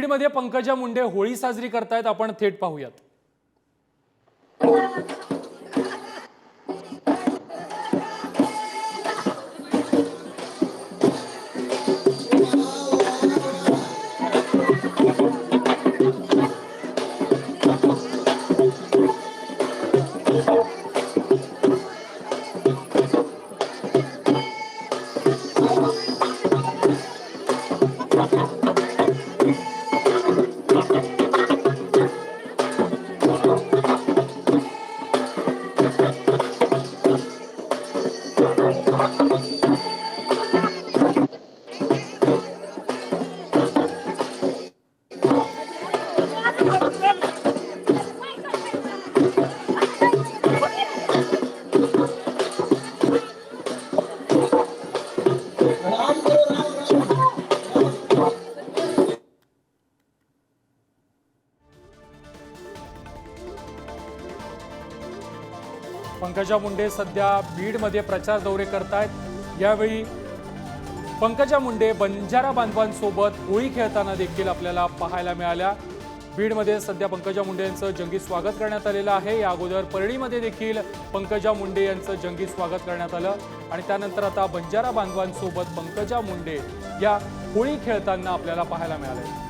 बीडमध्ये पंकजा मुंडे होळी साजरी करतायत, आपण थेट पाहूयात। पंकजा मुंडे सध्या बीडमध्ये प्रचार दौरे करतायत। यावेळी पंकजा मुंडे बंजारा बांधवांसोबत होळी खेळताना देखील आपल्याला पाहायला मिळाल्या। बीडमध्ये सध्या पंकजा मुंडे यांचं जंगी स्वागत करण्यात आलेलं आहे। या अगोदर परळीमध्ये देखील पंकजा मुंडे यांचं जंगी स्वागत करण्यात आलं आणि त्यानंतर आता बंजारा बांधवांसोबत पंकजा मुंडे या होळी खेळताना आपल्याला पाहायला मिळाले।